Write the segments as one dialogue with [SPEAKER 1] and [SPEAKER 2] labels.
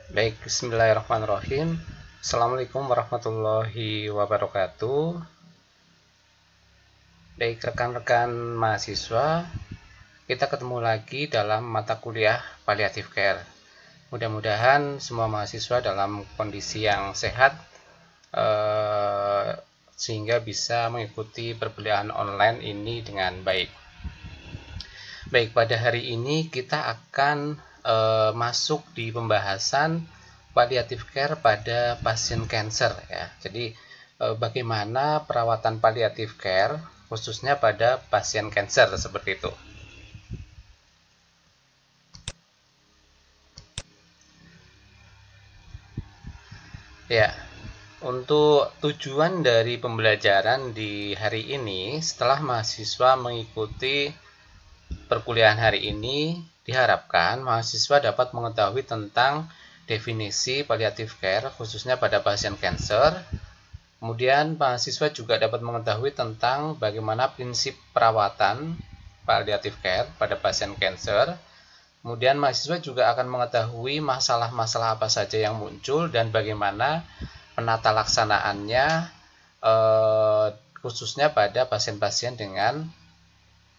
[SPEAKER 1] Baik, bismillahirrahmanirrahim. Assalamualaikum warahmatullahi wabarakatuh. Baik, rekan-rekan mahasiswa, kita ketemu lagi dalam mata kuliah Palliative Care. Mudah-mudahan semua mahasiswa dalam kondisi yang sehat, sehingga bisa mengikuti perkuliahan online ini dengan baik. Baik, pada hari ini kita akan masuk di pembahasan palliative care pada pasien kanker ya. Jadi bagaimana perawatan palliative care khususnya pada pasien kanker seperti itu. Ya, untuk tujuan dari pembelajaran di hari ini, setelah mahasiswa mengikuti perkuliahan hari ini, diharapkan mahasiswa dapat mengetahui tentang definisi palliative care khususnya pada pasien kanker. Kemudian mahasiswa juga dapat mengetahui tentang bagaimana prinsip perawatan palliative care pada pasien kanker. Kemudian mahasiswa juga akan mengetahui masalah-masalah apa saja yang muncul dan bagaimana penata laksanaannya khususnya pada pasien-pasien dengan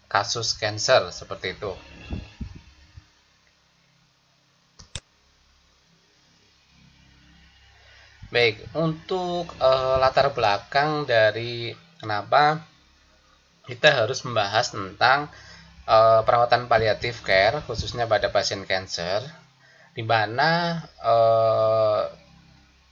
[SPEAKER 1] kasus kanker seperti itu. Baik, untuk latar belakang dari kenapa kita harus membahas tentang perawatan palliative care khususnya pada pasien kanker, di mana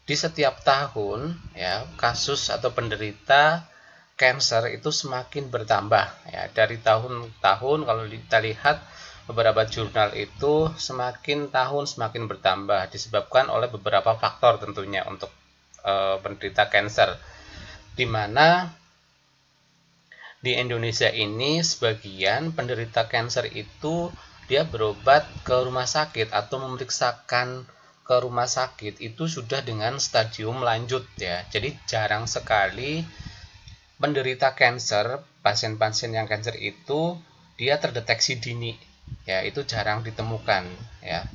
[SPEAKER 1] di setiap tahun ya kasus atau penderita kanker itu semakin bertambah ya. Dari tahun-tahun kalau kita lihat beberapa jurnal itu semakin tahun semakin bertambah disebabkan oleh beberapa faktor tentunya untuk penderita kanker, di mana di Indonesia ini sebagian penderita kanker itu dia berobat ke rumah sakit atau memeriksakan ke rumah sakit itu sudah dengan stadium lanjut ya. Jadi jarang sekali penderita kanker, pasien-pasien yang kanker itu dia terdeteksi dini. Ya, itu jarang ditemukan ya.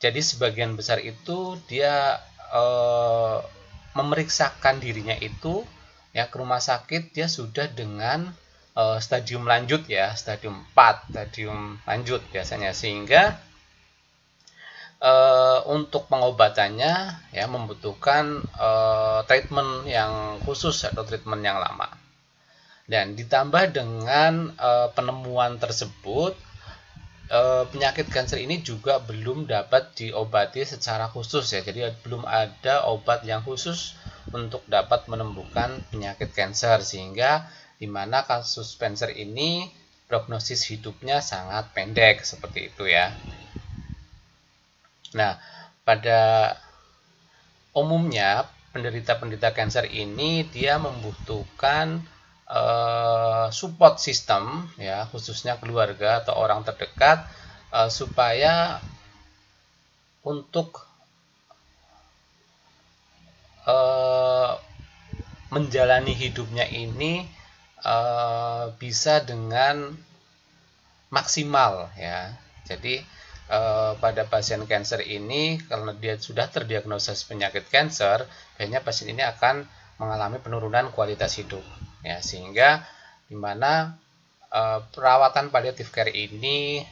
[SPEAKER 1] Jadi sebagian besar itu dia memeriksakan dirinya itu ya ke rumah sakit dia sudah dengan stadium lanjut ya, stadium 4, stadium lanjut biasanya, sehingga untuk pengobatannya ya membutuhkan treatment yang khusus atau treatment yang lama. Dan ditambah dengan penemuan tersebut, penyakit kanker ini juga belum dapat diobati secara khusus ya. Jadi belum ada obat yang khusus untuk dapat menyembuhkan penyakit kanker, sehingga di mana kasus kanker ini prognosis hidupnya sangat pendek seperti itu ya. Nah, pada umumnya penderita-penderita kanker ini dia membutuhkan support system ya, khususnya keluarga atau orang terdekat supaya untuk menjalani hidupnya ini bisa dengan maksimal ya. Jadi pada pasien kanker ini karena dia sudah terdiagnosa penyakit kanker, biasanya pasien ini akan mengalami penurunan kualitas hidup ya, sehingga dimana perawatan palliative care ini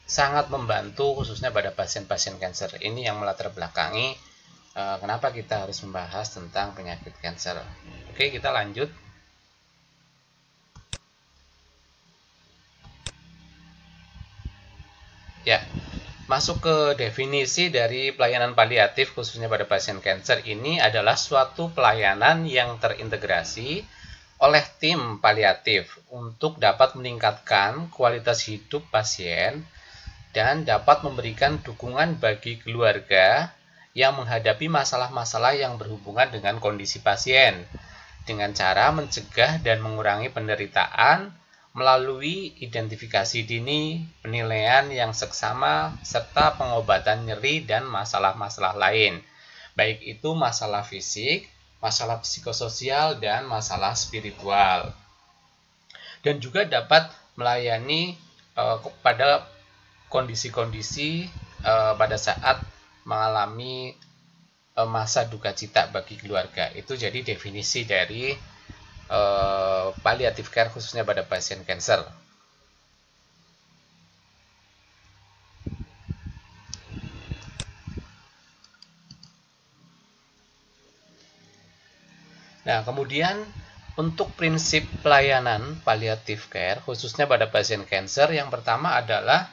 [SPEAKER 1] sangat membantu khususnya pada pasien-pasien kanker. Ini yang melatar belakangi kenapa kita harus membahas tentang penyakit kanker. Oke, kita lanjut. Ya, masuk ke definisi dari pelayanan paliatif khususnya pada pasien kanker, ini adalah suatu pelayanan yang terintegrasi oleh tim paliatif untuk dapat meningkatkan kualitas hidup pasien dan dapat memberikan dukungan bagi keluarga yang menghadapi masalah-masalah yang berhubungan dengan kondisi pasien dengan cara mencegah dan mengurangi penderitaan melalui identifikasi dini, penilaian yang seksama, serta pengobatan nyeri dan masalah-masalah lain, baik itu masalah fisik, masalah psikososial, dan masalah spiritual. Dan juga dapat melayani kepada kondisi-kondisi pada saat mengalami masa duka cita bagi keluarga. Itu jadi definisi dari palliative care khususnya pada pasien kanker. Nah, kemudian untuk prinsip pelayanan palliative care khususnya pada pasien kanker, yang pertama adalah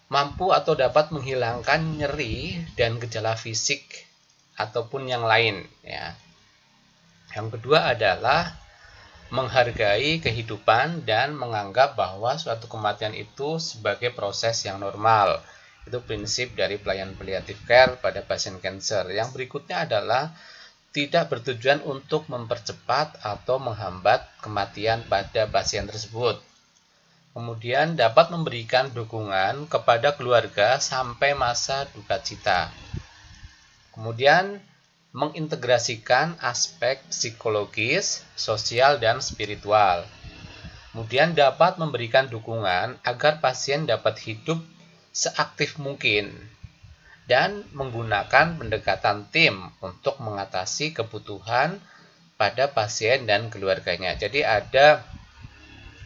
[SPEAKER 1] mampu atau dapat menghilangkan nyeri dan gejala fisik ataupun yang lain, ya. Yang kedua adalah menghargai kehidupan dan menganggap bahwa suatu kematian itu sebagai proses yang normal. Itu prinsip dari pelayanan palliative care pada pasien kanker. Yang berikutnya adalah tidak bertujuan untuk mempercepat atau menghambat kematian pada pasien tersebut. Kemudian dapat memberikan dukungan kepada keluarga sampai masa duka cita. Kemudian mengintegrasikan aspek psikologis, sosial, dan spiritual. Kemudian dapat memberikan dukungan agar pasien dapat hidup seaktif mungkin dan menggunakan pendekatan tim untuk mengatasi kebutuhan pada pasien dan keluarganya. Jadi ada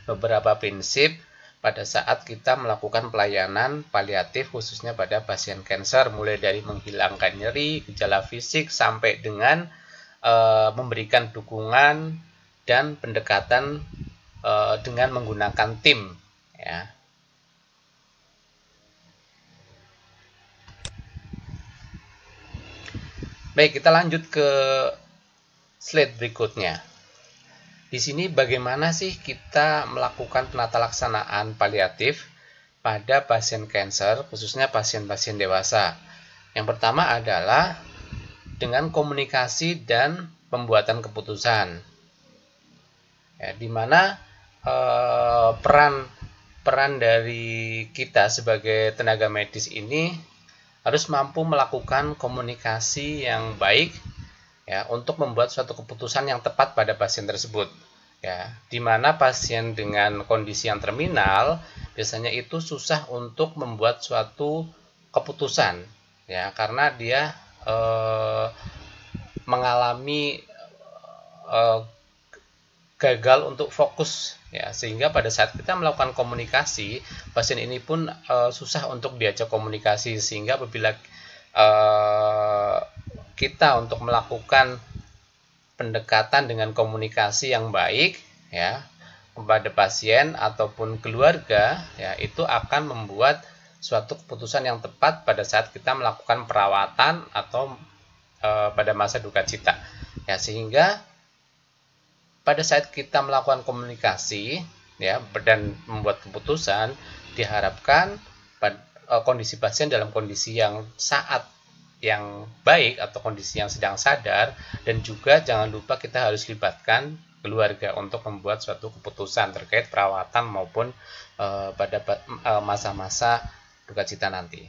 [SPEAKER 1] beberapa prinsip pada saat kita melakukan pelayanan paliatif khususnya pada pasien kanker, mulai dari menghilangkan nyeri, gejala fisik, sampai dengan memberikan dukungan dan pendekatan dengan menggunakan tim, ya. Baik, kita lanjut ke slide berikutnya. Di sini bagaimana sih kita melakukan penata laksanaan paliatif pada pasien kanker, khususnya pasien-pasien dewasa. Yang pertama adalah dengan komunikasi dan pembuatan keputusan, ya, di mana peran dari kita sebagai tenaga medis ini harus mampu melakukan komunikasi yang baik, ya, untuk membuat suatu keputusan yang tepat pada pasien tersebut, ya, di mana pasien dengan kondisi yang terminal biasanya itu susah untuk membuat suatu keputusan, ya, karena dia mengalami gagal untuk fokus, ya, sehingga pada saat kita melakukan komunikasi, pasien ini pun susah untuk diajak komunikasi, sehingga apabila kita untuk melakukan pendekatan dengan komunikasi yang baik, ya, kepada pasien ataupun keluarga, ya, itu akan membuat suatu keputusan yang tepat pada saat kita melakukan perawatan atau pada masa duka cita, ya, sehingga pada saat kita melakukan komunikasi, ya, dan membuat keputusan, diharapkan kondisi pasien dalam kondisi yang saat yang baik atau kondisi yang sedang sadar, dan juga jangan lupa kita harus libatkan keluarga untuk membuat suatu keputusan terkait perawatan maupun pada masa-masa duka cita nanti.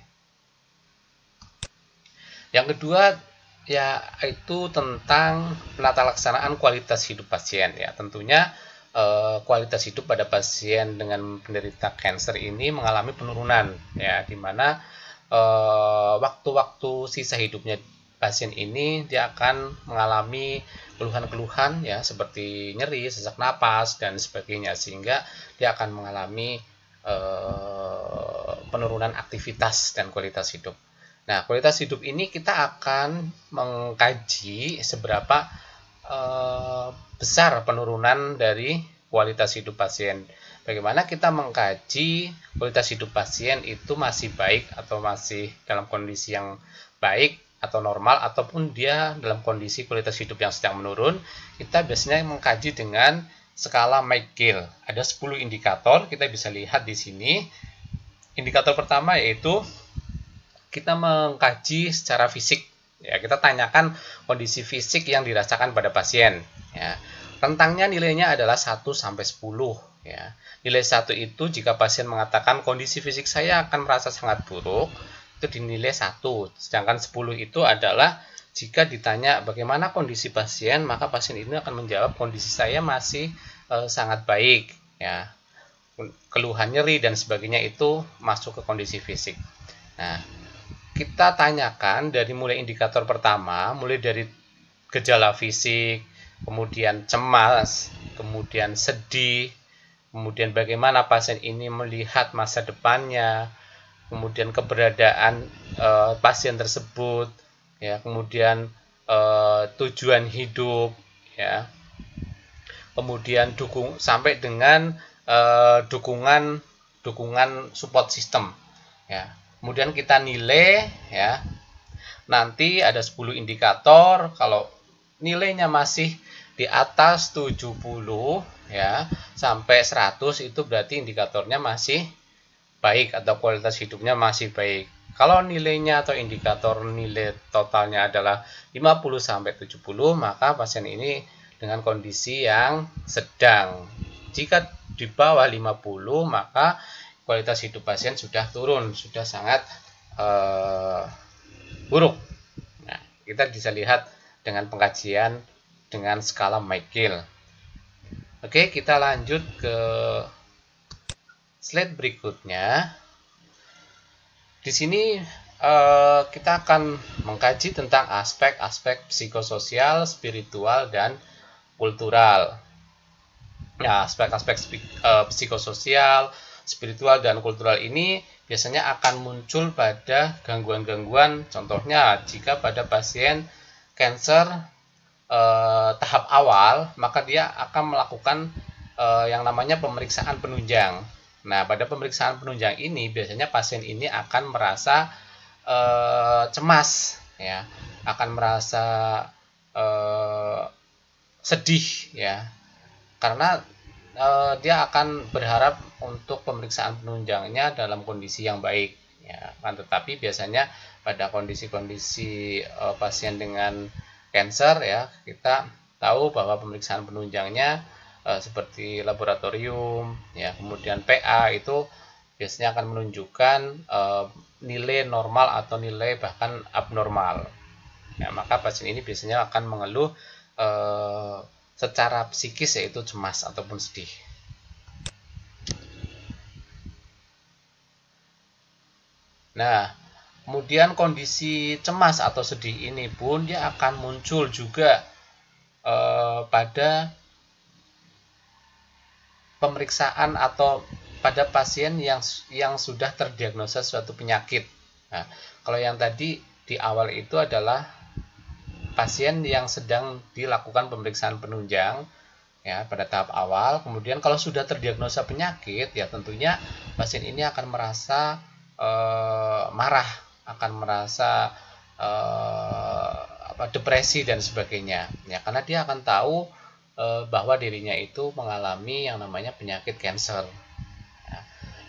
[SPEAKER 1] Yang kedua, yaitu tentang penata laksanaan kualitas hidup pasien, ya. Tentunya kualitas hidup pada pasien dengan penderita kanker ini mengalami penurunan, ya, di mana waktu-waktu sisa hidupnya pasien ini dia akan mengalami keluhan-keluhan, ya, seperti nyeri, sesak napas, dan sebagainya, sehingga dia akan mengalami penurunan aktivitas dan kualitas hidup. Nah, kualitas hidup ini kita akan mengkaji seberapa besar penurunan dari kualitas hidup pasien. Bagaimana kita mengkaji kualitas hidup pasien itu masih baik atau masih dalam kondisi yang baik atau normal, ataupun dia dalam kondisi kualitas hidup yang sedang menurun. Kita biasanya mengkaji dengan skala McGill. Ada 10 indikator, kita bisa lihat di sini. Indikator pertama yaitu kita mengkaji secara fisik, ya, kita tanyakan kondisi fisik yang dirasakan pada pasien, ya. Rentangnya nilainya adalah 1 sampai 10, ya. Nilai 1 itu jika pasien mengatakan kondisi fisik saya akan merasa sangat buruk, itu dinilai 1. Sedangkan 10 itu adalah jika ditanya bagaimana kondisi pasien, maka pasien ini akan menjawab kondisi saya masih sangat baik, ya. keluhan nyeri dan sebagainya itu masuk ke kondisi fisik. Nah, kita tanyakan dari mulai indikator pertama, mulai dari gejala fisik, kemudian cemas, kemudian sedih, kemudian bagaimana pasien ini melihat masa depannya, kemudian keberadaan pasien tersebut, ya, kemudian tujuan hidup, ya, kemudian sampai dengan dukungan support system, ya. Kemudian kita nilai, ya. Nanti ada 10 indikator. Kalau nilainya masih di atas 70, ya, sampai 100 itu berarti indikatornya masih baik atau kualitas hidupnya masih baik. Kalau nilainya atau indikator nilai totalnya adalah 50 sampai 70, maka pasien ini dengan kondisi yang sedang. Jika di bawah 50, maka kualitas hidup pasien sudah turun, sudah sangat buruk. Nah, kita bisa lihat dengan pengkajian dengan skala Michael. Oke, kita lanjut ke slide berikutnya. Di sini kita akan mengkaji tentang aspek-aspek psikososial, spiritual, dan kultural. Nah, aspek-aspek psikososial, spiritual, dan kultural ini biasanya akan muncul pada gangguan-gangguan. Contohnya, jika pada pasien kanker tahap awal, maka dia akan melakukan yang namanya pemeriksaan penunjang. Nah, pada pemeriksaan penunjang ini biasanya pasien ini akan merasa cemas, ya, akan merasa sedih, ya, karena dia akan berharap untuk pemeriksaan penunjangnya dalam kondisi yang baik, ya, kan. Tetapi biasanya pada kondisi-kondisi pasien dengan kanker, ya, kita tahu bahwa pemeriksaan penunjangnya seperti laboratorium, ya, kemudian PA itu biasanya akan menunjukkan nilai normal atau nilai bahkan abnormal. Ya, maka pasien ini biasanya akan mengeluh secara psikis, yaitu cemas ataupun sedih. Nah, kemudian kondisi cemas atau sedih ini pun dia akan muncul juga pada pemeriksaan atau pada pasien yang sudah terdiagnosa suatu penyakit. Nah, kalau yang tadi di awal itu adalah pasien yang sedang dilakukan pemeriksaan penunjang, ya, pada tahap awal. Kemudian kalau sudah terdiagnosa penyakit, ya tentunya pasien ini akan merasa marah, akan merasa depresi dan sebagainya, ya, karena dia akan tahu bahwa dirinya itu mengalami yang namanya penyakit kanker. Ya.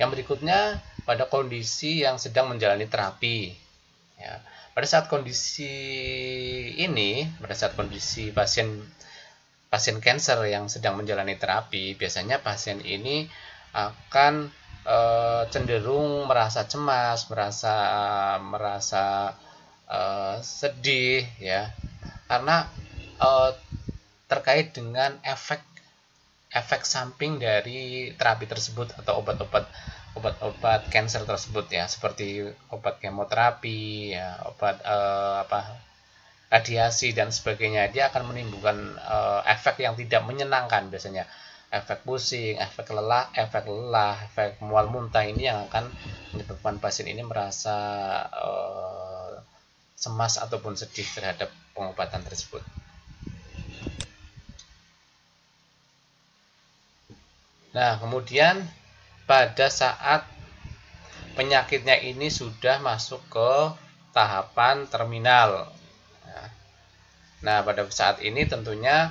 [SPEAKER 1] Yang berikutnya pada kondisi yang sedang menjalani terapi, ya. Pada saat kondisi pasien kanker yang sedang menjalani terapi, biasanya pasien ini akan cenderung merasa cemas, merasa sedih, ya, karena terkait dengan efek samping dari terapi tersebut atau obat-obat kanker tersebut, ya, seperti obat kemoterapi, ya, obat radiasi dan sebagainya. Dia akan menimbulkan efek yang tidak menyenangkan, biasanya efek pusing, efek lelah, efek mual muntah. Ini yang akan menyebabkan pasien ini merasa cemas ataupun sedih terhadap pengobatan tersebut. Nah, kemudian pada saat penyakitnya ini sudah masuk ke tahapan terminal, nah, pada saat ini tentunya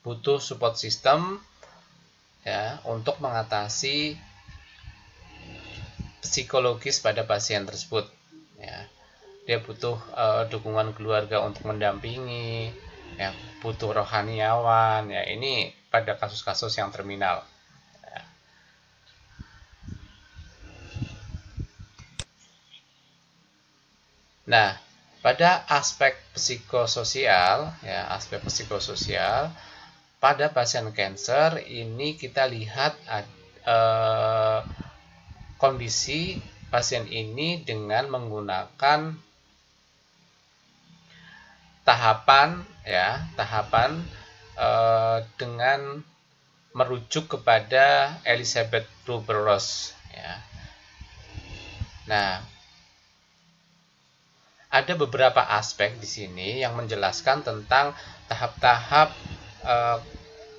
[SPEAKER 1] butuh support system, ya, untuk mengatasi psikologis pada pasien tersebut, ya. Dia butuh dukungan keluarga untuk mendampingi, ya, butuh rohaniawan, ya, ini pada kasus-kasus yang terminal. Nah, pada aspek psikososial, ya, pada pasien cancer ini kita lihat kondisi pasien ini dengan menggunakan tahapan dengan merujuk kepada Elizabeth Kübler-Ross ya. Nah, ada beberapa aspek di sini yang menjelaskan tentang tahap-tahap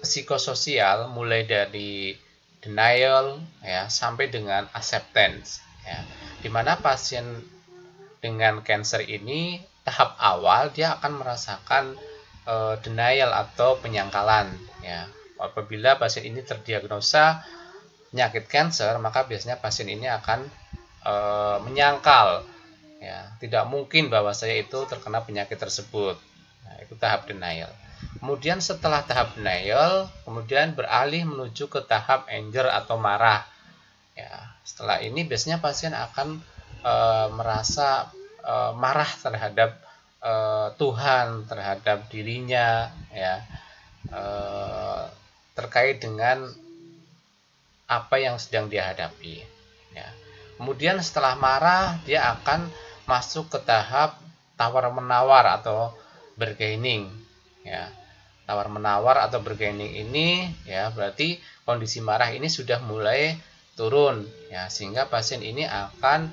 [SPEAKER 1] psikososial mulai dari denial ya sampai dengan acceptance ya. Dimana pasien dengan cancer ini tahap awal dia akan merasakan denial atau penyangkalan ya. Apabila pasien ini terdiagnosa penyakit cancer, maka biasanya pasien ini akan menyangkal ya, tidak mungkin bahwa saya itu terkena penyakit tersebut. Nah, itu tahap denial. Kemudian setelah tahap denial, kemudian beralih menuju ke tahap anger atau marah. Ya, setelah ini biasanya pasien akan merasa marah terhadap Tuhan, terhadap dirinya, ya, terkait dengan apa yang sedang dia hadapi. Ya. Kemudian setelah marah, dia akan masuk ke tahap tawar-menawar atau bargaining. Ya. Tawar-menawar atau bargaining ini, ya, berarti kondisi marah ini sudah mulai turun, ya, sehingga pasien ini akan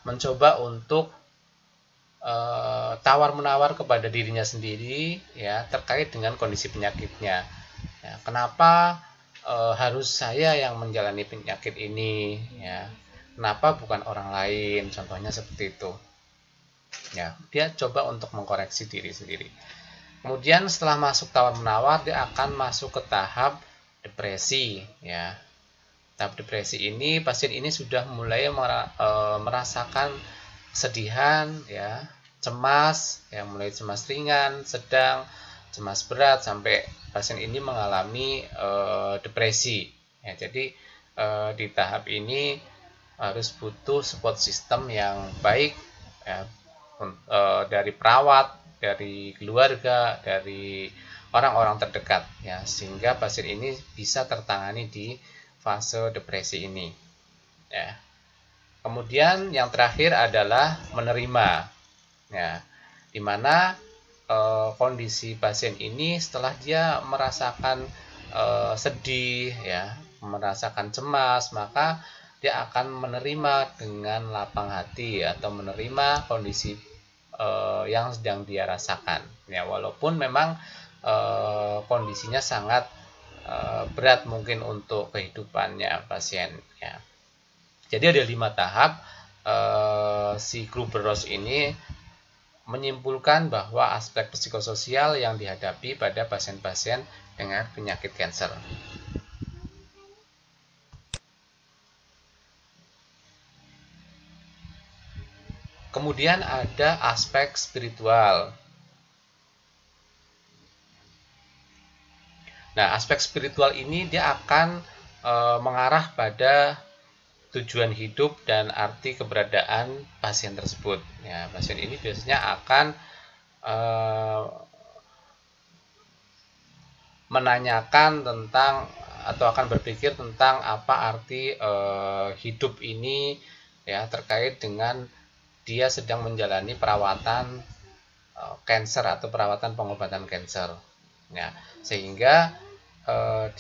[SPEAKER 1] mencoba untuk tawar-menawar kepada dirinya sendiri, ya, terkait dengan kondisi penyakitnya. Ya, kenapa harus saya yang menjalani penyakit ini, ya? Kenapa bukan orang lain? Contohnya seperti itu. Ya, dia coba untuk mengkoreksi diri sendiri. Kemudian setelah masuk tawar-menawar, dia akan masuk ke tahap depresi, ya. Tahap depresi ini pasien ini sudah mulai merasakan kesedihan, ya, cemas, yang mulai cemas ringan, sedang, cemas berat, sampai pasien ini mengalami depresi. Ya, jadi di tahap ini harus butuh support system yang baik, ya, dari perawat, dari keluarga, dari orang-orang terdekat, ya, sehingga pasien ini bisa tertangani di fase depresi ini. Ya. Kemudian yang terakhir adalah menerima, ya, dimana kondisi pasien ini setelah dia merasakan sedih, ya, merasakan cemas, maka dia akan menerima dengan lapang hati atau menerima kondisi yang sedang dia rasakan, ya, walaupun memang kondisinya sangat berat mungkin untuk kehidupannya pasien, ya. Jadi ada 5 tahap. Si Kübler-Ross ini menyimpulkan bahwa aspek psikososial yang dihadapi pada pasien-pasien dengan penyakit kanker. Kemudian ada aspek spiritual. Nah, aspek spiritual ini dia akan mengarah pada tujuan hidup dan arti keberadaan pasien tersebut. Ya, pasien ini biasanya akan menanyakan tentang atau akan berpikir tentang apa arti hidup ini, ya, terkait dengan dia sedang menjalani perawatan kanker atau perawatan pengobatan kanker. Ya, sehingga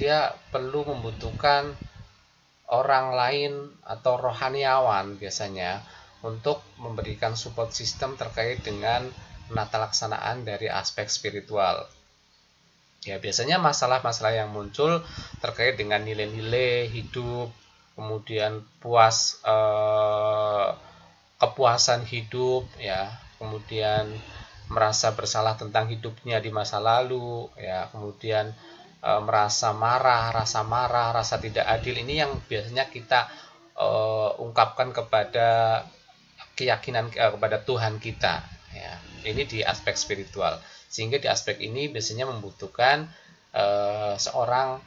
[SPEAKER 1] dia perlu membutuhkan orang lain atau rohaniawan biasanya untuk memberikan support system terkait dengan penata laksanaan dari aspek spiritual. Ya, biasanya masalah-masalah yang muncul terkait dengan nilai-nilai hidup, kemudian kepuasan hidup, ya, kemudian merasa bersalah tentang hidupnya di masa lalu, ya, kemudian merasa marah, rasa tidak adil, ini yang biasanya kita ungkapkan kepada keyakinan kepada Tuhan kita, ya. Ini di aspek spiritual, sehingga di aspek ini biasanya membutuhkan seorang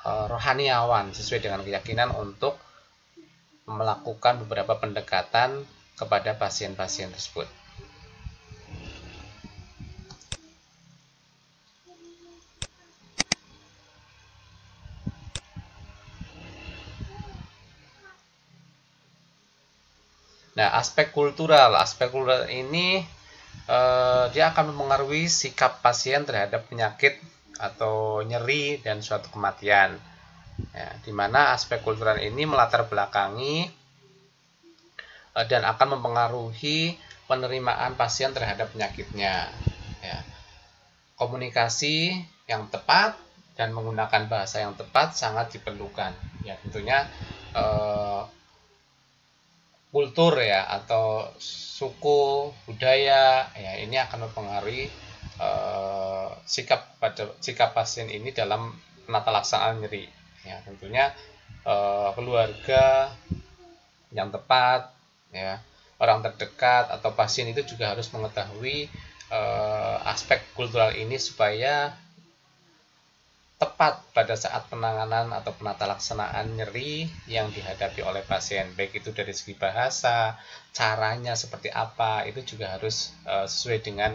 [SPEAKER 1] rohaniawan sesuai dengan keyakinan untuk melakukan beberapa pendekatan kepada pasien-pasien tersebut. Nah, aspek kultural ini dia akan mempengaruhi sikap pasien terhadap penyakit atau nyeri dan suatu kematian. Ya, di mana aspek kultural ini melatar belakangi dan akan mempengaruhi penerimaan pasien terhadap penyakitnya. Ya. Komunikasi yang tepat dan menggunakan bahasa yang tepat sangat diperlukan. Ya, tentunya kultur ya atau suku budaya ya ini akan mempengaruhi sikap pasien ini dalam penata laksanaan nyeri. Ya, tentunya keluarga yang tepat ya, orang terdekat atau pasien itu juga harus mengetahui aspek kultural ini supaya tepat pada saat penanganan atau penata laksanaan nyeri yang dihadapi oleh pasien, baik itu dari segi bahasa, caranya seperti apa, itu juga harus sesuai dengan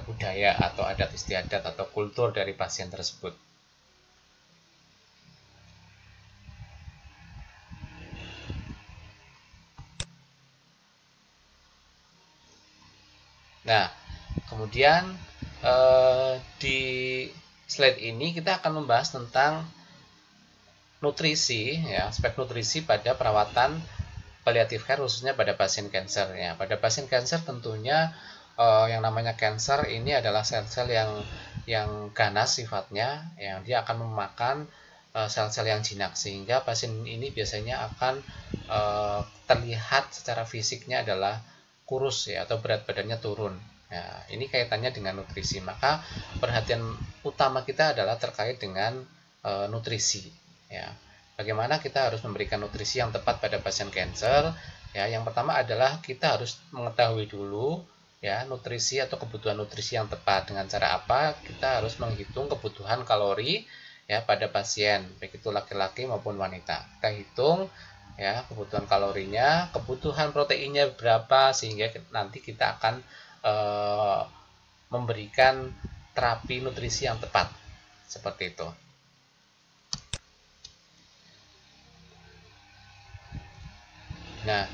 [SPEAKER 1] budaya atau adat istiadat atau kultur dari pasien tersebut. Nah, kemudian di slide ini kita akan membahas tentang nutrisi, ya, aspek nutrisi pada perawatan palliative care khususnya pada pasien kanker. Ya, pada pasien kanker tentunya yang namanya kanker ini adalah sel-sel yang ganas sifatnya, yang dia akan memakan sel-sel yang jinak sehingga pasien ini biasanya akan terlihat secara fisiknya adalah kurus ya atau berat badannya turun. Nah, ini kaitannya dengan nutrisi. Maka perhatian utama kita adalah terkait dengan nutrisi. Ya, bagaimana kita harus memberikan nutrisi yang tepat pada pasien kanker? Ya, yang pertama adalah kita harus mengetahui dulu ya nutrisi atau kebutuhan nutrisi yang tepat. Dengan cara apa? Kita harus menghitung kebutuhan kalori ya pada pasien, baik itu laki-laki maupun wanita. Kita hitung ya kebutuhan kalorinya, kebutuhan proteinnya berapa sehingga nanti kita akan memberikan terapi nutrisi yang tepat seperti itu. Nah,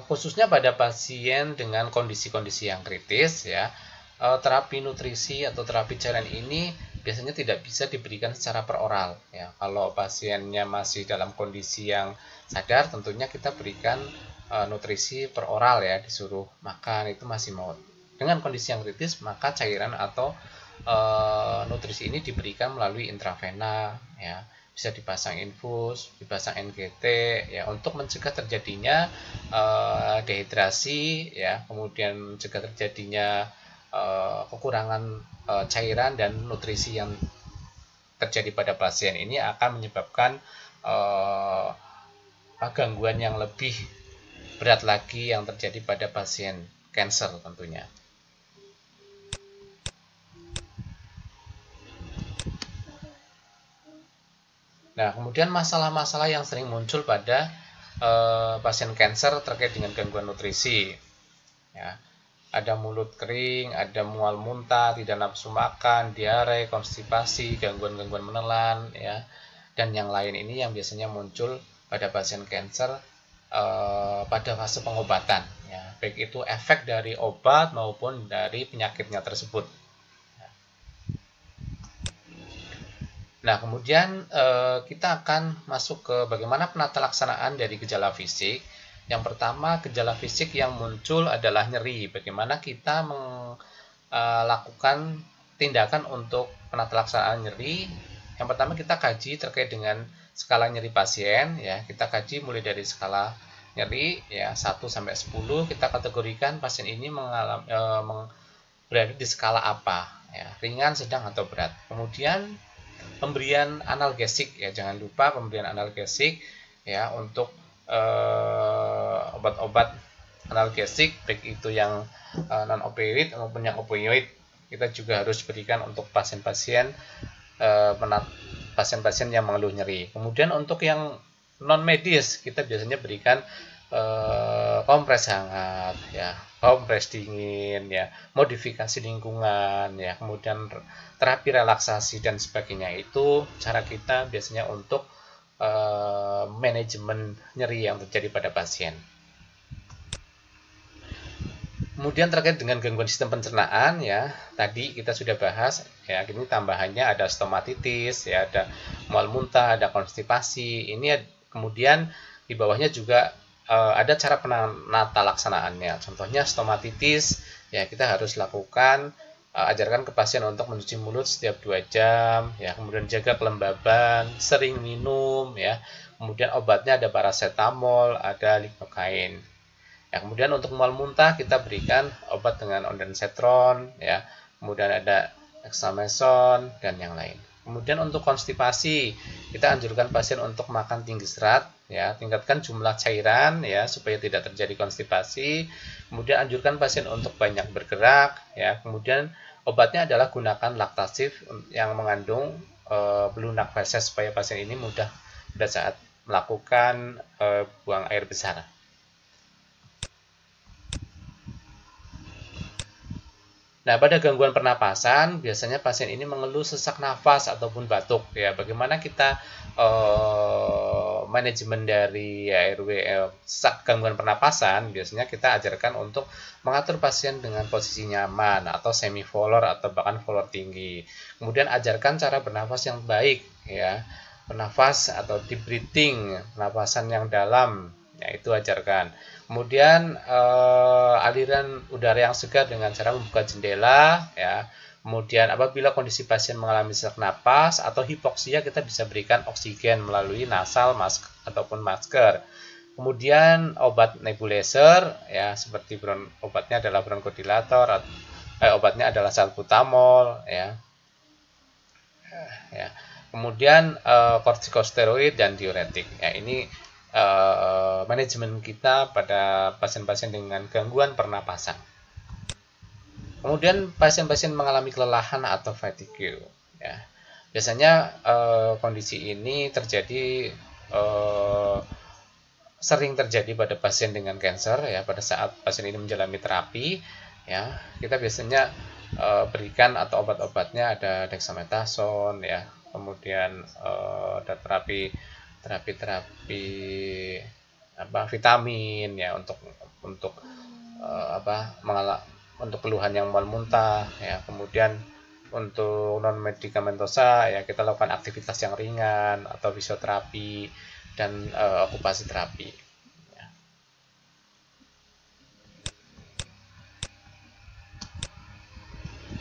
[SPEAKER 1] khususnya pada pasien dengan kondisi-kondisi yang kritis ya, terapi nutrisi atau terapi cairan ini biasanya tidak bisa diberikan secara peroral ya. Kalau pasiennya masih dalam kondisi yang sadar, tentunya kita berikan nutrisi peroral ya, disuruh makan itu masih mau. Dengan kondisi yang kritis, maka cairan atau nutrisi ini diberikan melalui intravena ya, bisa dipasang infus, dipasang NGT ya untuk mencegah terjadinya dehidrasi ya, kemudian mencegah terjadinya kekurangan cairan dan nutrisi yang terjadi pada pasien. Ini akan menyebabkan gangguan yang lebih berat lagi yang terjadi pada pasien kanker tentunya. Nah, kemudian masalah-masalah yang sering muncul pada pasien kanker terkait dengan gangguan nutrisi. Ya, ada mulut kering, ada mual muntah, tidak nafsu makan, diare, konstipasi, gangguan-gangguan menelan, ya, dan yang lain ini yang biasanya muncul pada pasien kanker pada fase pengobatan, ya, baik itu efek dari obat maupun dari penyakitnya tersebut. Nah, kemudian kita akan masuk ke bagaimana penata laksanaan dari gejala fisik. Yang pertama, gejala fisik yang muncul adalah nyeri. Bagaimana kita melakukan tindakan untuk penata laksanaan nyeri? Yang pertama kita kaji terkait dengan skala nyeri pasien, ya. Kita kaji mulai dari skala nyeri ya 1 sampai 10, kita kategorikan pasien ini berada di skala apa, ya, ringan, sedang atau berat. Kemudian pemberian analgesik ya, jangan lupa pemberian analgesik ya untuk obat-obat analgesik baik itu yang non opioid maupun yang opioid kita juga harus berikan untuk pasien-pasien yang mengeluh nyeri. Kemudian untuk yang non medis kita biasanya berikan kompres hangat ya, kompres dingin ya, modifikasi lingkungan ya, kemudian terapi relaksasi dan sebagainya. Itu cara kita biasanya untuk manajemen nyeri yang terjadi pada pasien. Kemudian terkait dengan gangguan sistem pencernaan ya, tadi kita sudah bahas ya, ini tambahannya ada stomatitis ya, ada mual muntah, ada konstipasi. Ini kemudian di bawahnya juga ada cara penata laksanaannya. Contohnya stomatitis ya, kita harus lakukan ajarkan ke pasien untuk mencuci mulut setiap 2 jam ya, kemudian jaga kelembaban, sering minum ya. Kemudian obatnya ada paracetamol, ada lidocaine. Ya, kemudian untuk mual muntah kita berikan obat dengan ondansetron ya, kemudian ada dexamethasone dan yang lain. Kemudian untuk konstipasi kita anjurkan pasien untuk makan tinggi serat ya, tingkatkan jumlah cairan ya supaya tidak terjadi konstipasi. Kemudian anjurkan pasien untuk banyak bergerak ya. Kemudian obatnya adalah gunakan laktatif yang mengandung belunak feses supaya pasien ini mudah pada saat melakukan buang air besar. Nah, pada gangguan pernapasan, biasanya pasien ini mengeluh sesak nafas ataupun batuk. Ya, bagaimana kita manajemen dari ARW sesak gangguan pernapasan? Biasanya kita ajarkan untuk mengatur pasien dengan posisi nyaman atau semi volor atau bahkan volor tinggi. Kemudian ajarkan cara bernafas yang baik, ya, bernafas atau deep breathing, pernapasan yang dalam. Ya, itu ajarkan. Kemudian aliran udara yang segar dengan cara membuka jendela ya. Kemudian apabila kondisi pasien mengalami sesak napas atau hipoksia, kita bisa berikan oksigen melalui nasal ataupun masker. Kemudian obat nebulizer ya, seperti obatnya adalah bronkodilator, obatnya adalah salbutamol ya. Ya. Kemudian kortikosteroid dan diuretik. Ya, ini manajemen kita pada pasien-pasien dengan gangguan pernapasan. Kemudian pasien-pasien mengalami kelelahan atau fatigue. Ya. Biasanya kondisi ini terjadi sering terjadi pada pasien dengan kanker ya, pada saat pasien ini menjalani terapi ya, kita biasanya berikan atau obat-obatnya ada dexamethasone ya, kemudian ada terapi vitamin ya untuk untuk keluhan yang mual muntah ya. Kemudian untuk non medikamentosa ya, kita lakukan aktivitas yang ringan atau fisioterapi dan okupasi terapi ya.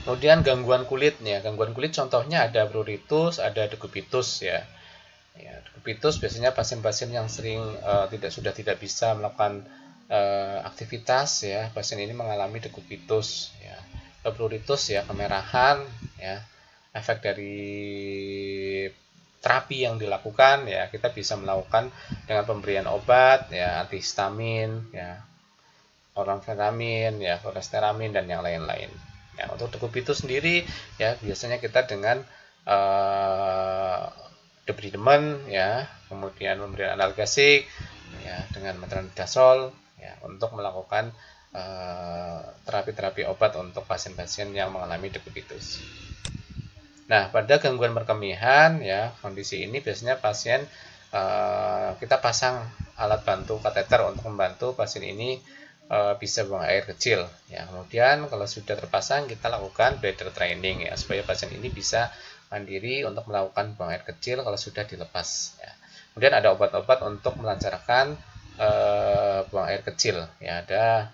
[SPEAKER 1] Kemudian gangguan kulit ya, gangguan kulit contohnya ada pruritus, ada dekubitus ya. Ya, dekubitus biasanya pasien-pasien yang sering sudah tidak bisa melakukan aktivitas ya, pasien ini mengalami dekubitus ya. Pruritus ya, kemerahan ya, efek dari terapi yang dilakukan ya, kita bisa melakukan dengan pemberian obat ya, antihistamin ya, oramfentamin ya, kolesteramin dan yang lain-lain. Ya, untuk dekubitus sendiri ya, biasanya kita dengan debridement ya, kemudian pemberian analgesik ya dengan metronidazol ya, untuk melakukan terapi-terapi obat untuk pasien-pasien yang mengalami dekubitus. Nah, pada gangguan perkemihan ya, kondisi ini biasanya pasien kita pasang alat bantu kateter untuk membantu pasien ini bisa buang air kecil ya. Kemudian kalau sudah terpasang, kita lakukan bladder training ya, supaya pasien ini bisa mandiri untuk melakukan buang air kecil kalau sudah dilepas ya. Kemudian ada obat-obat untuk melancarkan buang air kecil ya, ada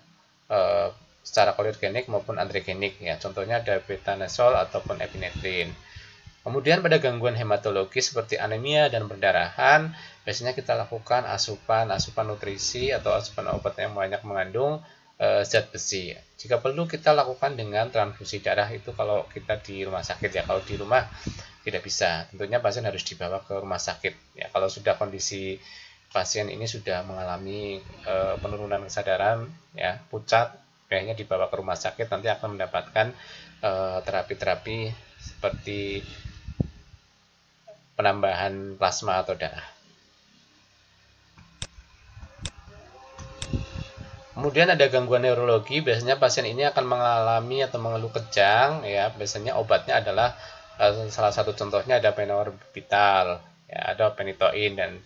[SPEAKER 1] secara kolergenik maupun androgenik ya, contohnya ada betamethasol ataupun epinephrine. Kemudian pada gangguan hematologis seperti anemia dan perdarahan, biasanya kita lakukan asupan nutrisi atau asupan obat yang banyak mengandung zat besi. Jika perlu kita lakukan dengan transfusi darah, itu kalau kita di rumah sakit ya. Kalau di rumah tidak bisa, tentunya pasien harus dibawa ke rumah sakit ya. Kalau sudah kondisi pasien ini sudah mengalami penurunan kesadaran ya, pucat, kayaknya dibawa ke rumah sakit, nanti akan mendapatkan terapi-terapi seperti penambahan plasma atau darah. Kemudian ada gangguan neurologi, biasanya pasien ini akan mengalami atau mengeluh kejang ya, biasanya obatnya adalah salah satu contohnya ada phenobarbital ya, ada phenytoin dan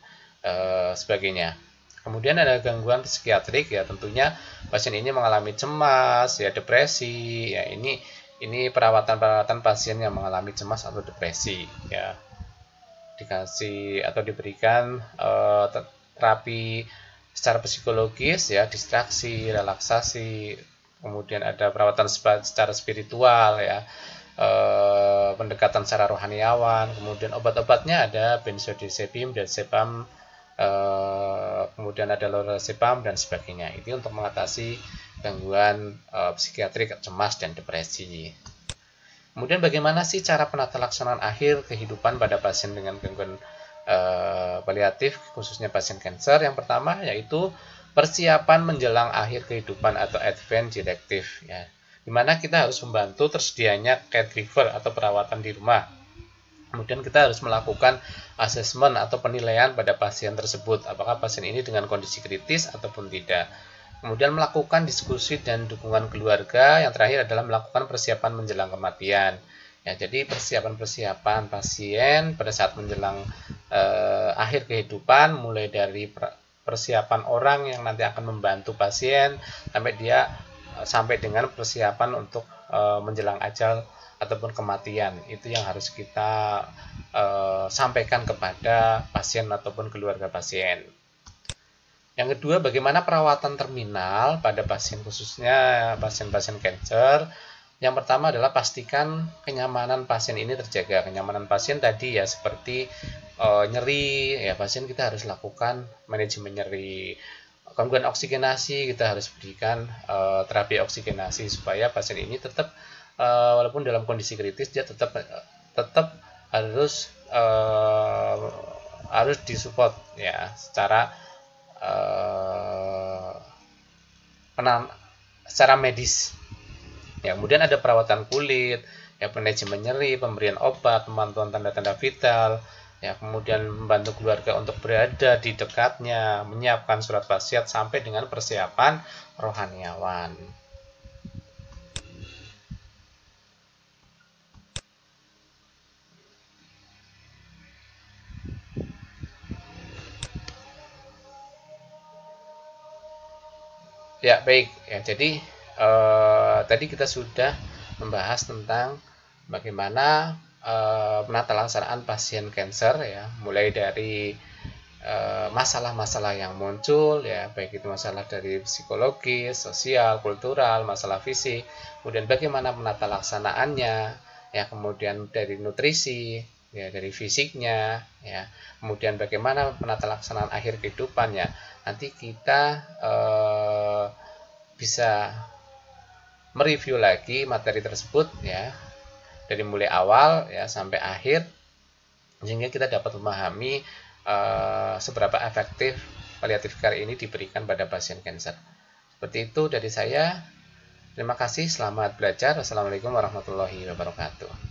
[SPEAKER 1] sebagainya. Kemudian ada gangguan psikiatrik, ya tentunya pasien ini mengalami cemas, ya depresi, ya ini perawatan pasien yang mengalami cemas atau depresi, ya dikasih atau diberikan terapi secara psikologis, ya distraksi, relaksasi, kemudian ada perawatan secara spiritual, ya pendekatan secara rohaniawan, kemudian obat-obatnya ada benzodiazepam, diazepam, kemudian ada lorazepam dan sebagainya. Itu untuk mengatasi gangguan psikiatrik, cemas dan depresi. Kemudian bagaimana sih cara penata laksanaan akhir kehidupan pada pasien dengan gangguan paliatif, khususnya pasien kanker? Yang pertama yaitu persiapan menjelang akhir kehidupan atau advance directive, ya, dimana kita harus membantu tersedianya caregiver atau perawatan di rumah. Kemudian kita harus melakukan asesmen atau penilaian pada pasien tersebut, apakah pasien ini dengan kondisi kritis ataupun tidak. Kemudian melakukan diskusi dan dukungan keluarga. Yang terakhir adalah melakukan persiapan menjelang kematian. Ya, jadi persiapan pasien pada saat menjelang akhir kehidupan, mulai dari persiapan orang yang nanti akan membantu pasien sampai dengan persiapan untuk menjelang ajal ataupun kematian. Itu yang harus kita sampaikan kepada pasien ataupun keluarga pasien. Yang kedua, bagaimana perawatan terminal pada pasien, khususnya pasien-pasien kanker. Yang pertama adalah pastikan kenyamanan pasien ini terjaga. Kenyamanan pasien tadi ya seperti nyeri, ya pasien kita harus lakukan manajemen nyeri. Gangguan oksigenasi, kita harus berikan terapi oksigenasi supaya pasien ini tetap walaupun dalam kondisi kritis dia tetap harus disupport, ya secara medis. Ya, kemudian ada perawatan kulit, ya manajemen nyeri, pemberian obat, pemantauan tanda-tanda vital, ya kemudian membantu keluarga untuk berada di dekatnya, menyiapkan surat wasiat sampai dengan persiapan rohaniawan. Ya, baik. Ya, jadi tadi kita sudah membahas tentang bagaimana penata laksanaan pasien kanker, ya, mulai dari masalah-masalah yang muncul, ya, baik itu masalah dari psikologis, sosial, kultural, masalah fisik, kemudian bagaimana penata laksanaannya, ya, kemudian dari nutrisi, ya, dari fisiknya, ya, kemudian bagaimana penata laksanaan akhir kehidupannya. Nanti kita bisa mereview lagi materi tersebut, ya, dari mulai awal, ya, sampai akhir, sehingga kita dapat memahami seberapa efektif palliative care ini diberikan pada pasien kanker. Seperti itu dari saya. Terima kasih, selamat belajar. Wassalamualaikum warahmatullahi wabarakatuh.